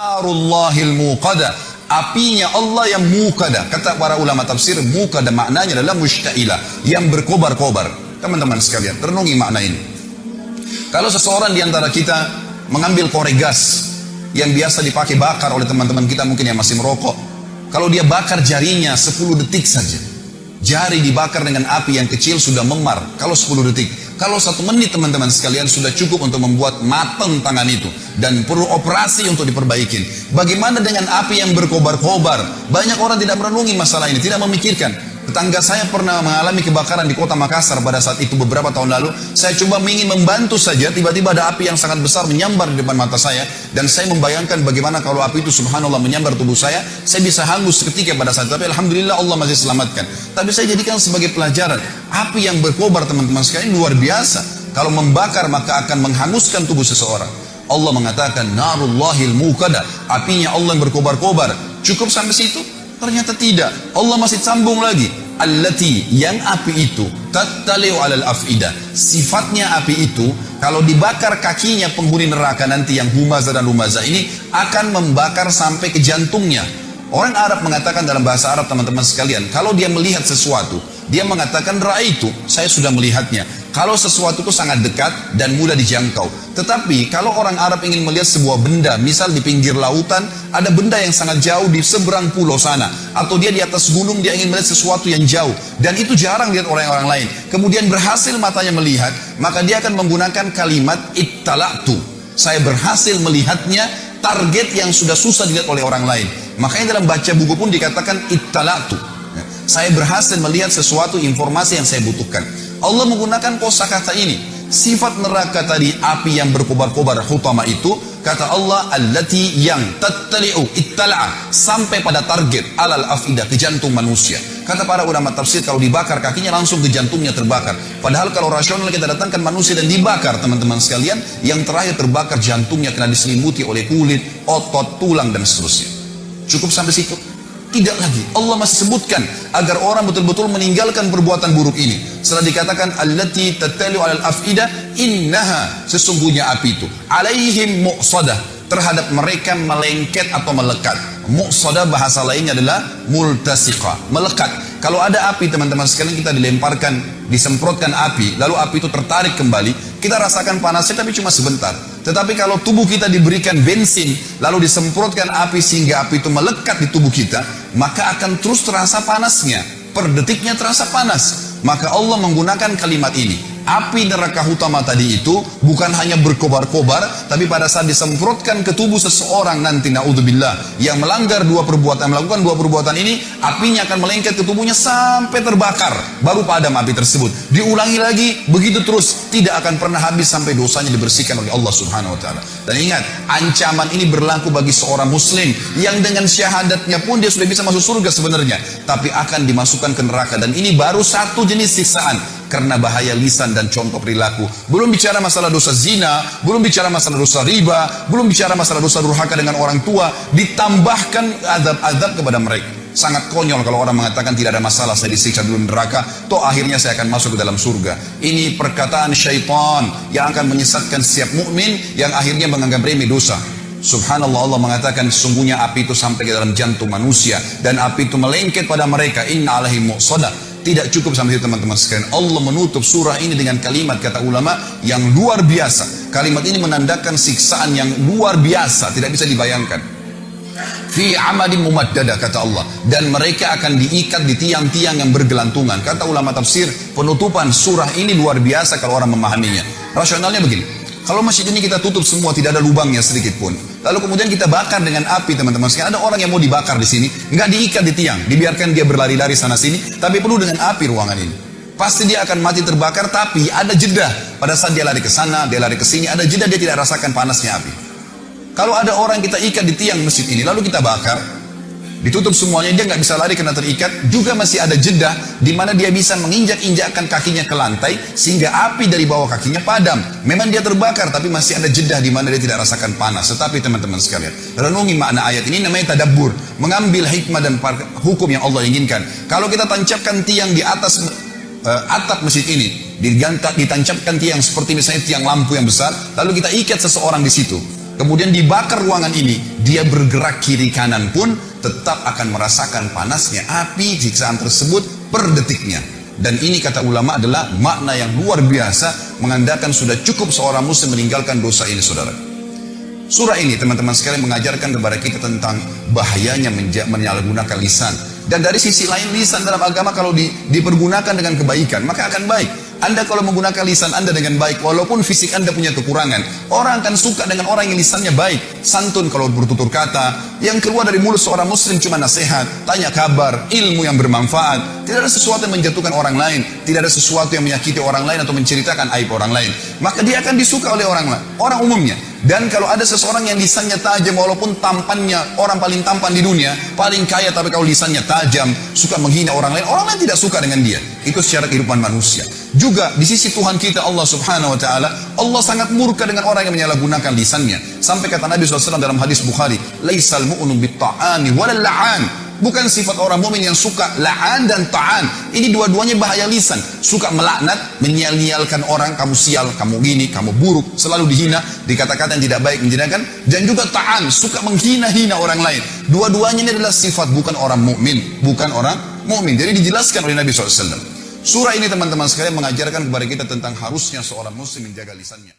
Narullahil muqada, apinya Allah yang muqada. Kata para ulama tafsir, muqada maknanya adalah mushtailah, yang berkobar-kobar. Teman-teman sekalian, renungi makna ini. Kalau seseorang di antara kita mengambil korek gas yang biasa dipakai bakar oleh teman-teman kita mungkin yang masih merokok, kalau dia bakar jarinya 10 detik saja, jari dibakar dengan api yang kecil sudah memar. Kalau 10 detik, kalau 1 menit teman-teman sekalian sudah cukup untuk membuat matang tangan itu dan perlu operasi untuk diperbaikin. Bagaimana dengan api yang berkobar-kobar? Banyak orang tidak merenungi masalah ini, tidak memikirkan. Tetangga saya pernah mengalami kebakaran di kota Makassar pada saat itu beberapa tahun lalu. Saya coba ingin membantu saja, tiba-tiba ada api yang sangat besar menyambar di depan mata saya, dan saya membayangkan bagaimana kalau api itu subhanallah menyambar tubuh saya bisa hangus seketika pada saat itu. Tapi alhamdulillah Allah masih selamatkan. Tapi saya jadikan sebagai pelajaran, api yang berkobar teman-teman sekalian luar biasa. Kalau membakar maka akan menghanguskan tubuh seseorang. Allah mengatakan narullahil muqada, apinya Allah yang berkobar-kobar. Cukup sampai situ? Ternyata tidak. Allah masih sambung lagi. Allati, yang api itu tattali'u 'alal af'idah. Sifatnya api itu kalau dibakar kakinya penghuni neraka nanti yang humaza dan lumaza ini akan membakar sampai ke jantungnya. Orang Arab mengatakan dalam bahasa Arab teman-teman sekalian, kalau dia melihat sesuatu, dia mengatakan ra'aitu, saya sudah melihatnya. Kalau sesuatu itu sangat dekat dan mudah dijangkau. Tetapi kalau orang Arab ingin melihat sebuah benda, misal di pinggir lautan, ada benda yang sangat jauh di seberang pulau sana, atau dia di atas gunung, dia ingin melihat sesuatu yang jauh, dan itu jarang dilihat oleh orang lain, kemudian berhasil matanya melihat, maka dia akan menggunakan kalimat ittala'tu, saya berhasil melihatnya, target yang sudah susah dilihat oleh orang lain. Makanya dalam baca buku pun dikatakan ittala'tu, saya berhasil melihat sesuatu informasi yang saya butuhkan. Allah menggunakan kosakata ini. Sifat neraka tadi, api yang berkobar-kobar hutama itu, kata Allah allati yang tattali'u ittala'a, sampai pada target alal afidah, ke jantung manusia. Kata para ulama tafsir, kalau dibakar kakinya langsung ke jantungnya terbakar. Padahal kalau rasional kita datangkan manusia dan dibakar teman-teman sekalian, yang terakhir terbakar jantungnya karena diselimuti oleh kulit, otot, tulang dan seterusnya. Cukup sampai situ? Tidak lagi. Allah masih sebutkan agar orang betul-betul meninggalkan perbuatan buruk ini. Setelah dikatakan allati tattali'u 'alal af'idah, innaha, sesungguhnya api itu alaihim muqsadah, terhadap mereka melengket atau melekat. Muqsadah bahasa lainnya adalah multasiqah, melekat. Kalau ada api teman-teman sekalian, kita dilemparkan, disemprotkan api, lalu api itu tertarik kembali, kita rasakan panasnya tapi cuma sebentar. Tetapi kalau tubuh kita diberikan bensin, lalu disemprotkan api sehingga api itu melekat di tubuh kita, maka akan terus terasa panasnya. Per detiknya terasa panas. Maka Allah menggunakan kalimat ini. Api neraka utama tadi itu bukan hanya berkobar-kobar, tapi pada saat disemprotkan ke tubuh seseorang nanti, na'udzubillah, yang melanggar melakukan dua perbuatan ini, apinya akan melengket ke tubuhnya sampai terbakar, baru padam api tersebut. Diulangi lagi, begitu terus, tidak akan pernah habis sampai dosanya dibersihkan oleh Allah Subhanahu wa Ta'ala. Dan ingat, ancaman ini berlaku bagi seorang muslim yang dengan syahadatnya pun dia sudah bisa masuk surga sebenarnya, tapi akan dimasukkan ke neraka. Dan ini baru satu jenis siksaan, karena bahaya lisan dan contoh perilaku. Belum bicara masalah dosa zina, belum bicara masalah dosa riba, belum bicara masalah dosa durhaka dengan orang tua, ditambahkan azab-azab kepada mereka. Sangat konyol kalau orang mengatakan tidak ada masalah, saya disiksa dulu neraka, toh akhirnya saya akan masuk ke dalam surga. Ini perkataan syaitan yang akan menyesatkan setiap mukmin yang akhirnya menganggap remeh dosa. Subhanallah, Allah mengatakan sesungguhnya api itu sampai ke dalam jantung manusia dan api itu melengket pada mereka. Inna alaihim muqsadah. Tidak cukup sampai itu teman-teman sekalian. Allah menutup surah ini dengan kalimat, kata ulama, yang luar biasa. Kalimat ini menandakan siksaan yang luar biasa, tidak bisa dibayangkan. Fi amadin mumaddada, kata Allah, dan mereka akan diikat di tiang-tiang yang bergelantungan. Kata ulama tafsir, penutupan surah ini luar biasa kalau orang memahaminya. Rasionalnya begini, kalau masjid ini kita tutup semua, tidak ada lubangnya sedikit pun, lalu kemudian kita bakar dengan api teman-teman sekalian, ada orang yang mau dibakar di sini, nggak diikat di tiang, dibiarkan dia berlari-lari sana sini, tapi penuh dengan api ruangan ini, pasti dia akan mati terbakar. Tapi ada jeda pada saat dia lari ke sana, dia lari ke sini, ada jeda, dia tidak rasakan panasnya api. Kalau ada orang kita ikat di tiang masjid ini, lalu kita bakar, ditutup semuanya, dia nggak bisa lari karena terikat, juga masih ada jeda di mana dia bisa menginjak-injakkan kakinya ke lantai sehingga api dari bawah kakinya padam. Memang dia terbakar, tapi masih ada jeda di mana dia tidak rasakan panas. Tetapi teman-teman sekalian, renungi makna ayat ini, namanya tadabbur, mengambil hikmah dan hukum yang Allah inginkan. Kalau kita tancapkan tiang di atas atap masjid ini, ditancapkan tiang seperti misalnya tiang lampu yang besar, lalu kita ikat seseorang di situ, kemudian dibakar ruangan ini, dia bergerak kiri kanan pun tetap akan merasakan panasnya api siksaan tersebut per detiknya. Dan ini kata ulama adalah makna yang luar biasa, mengandalkan sudah cukup seorang muslim meninggalkan dosa ini, saudara. Surah ini teman-teman sekalian mengajarkan kepada kita tentang bahayanya menyalahgunakan lisan. Dan dari sisi lain, lisan dalam agama kalau dipergunakan dengan kebaikan maka akan baik. Anda kalau menggunakan lisan Anda dengan baik, walaupun fisik Anda punya kekurangan, orang akan suka dengan orang yang lisannya baik, santun kalau bertutur kata, yang keluar dari mulut seorang muslim cuma nasihat, tanya kabar, ilmu yang bermanfaat. Tidak ada sesuatu yang menjatuhkan orang lain, tidak ada sesuatu yang menyakiti orang lain atau menceritakan aib orang lain. Maka dia akan disuka oleh orang umumnya. Dan kalau ada seseorang yang lisannya tajam, walaupun tampannya orang paling tampan di dunia, paling kaya, tapi kalau lisannya tajam, suka menghina orang lain tidak suka dengan dia. Itu secara kehidupan manusia. Juga di sisi Tuhan kita Allah Subhanahu wa taala, Allah sangat murka dengan orang yang menyalahgunakan lisannya. Sampai kata Nabi SAW dalam hadis Bukhari, "Laisal mu'minu bit-ta'ani walal la'an." Bukan sifat orang mukmin yang suka la'an dan ta'an. Ini dua-duanya bahaya lisan. Suka melaknat, menyia-nyialkan orang, kamu sial, kamu gini, kamu buruk, selalu dihina, dikata-kata yang tidak baik, menjadikan. Dan juga ta'an, suka menghina-hina orang lain. Dua-duanya ini adalah sifat bukan orang mukmin, bukan orang mukmin. Jadi dijelaskan oleh Nabi SAW. Surah ini teman-teman sekalian mengajarkan kepada kita tentang harusnya seorang muslim menjaga lisannya.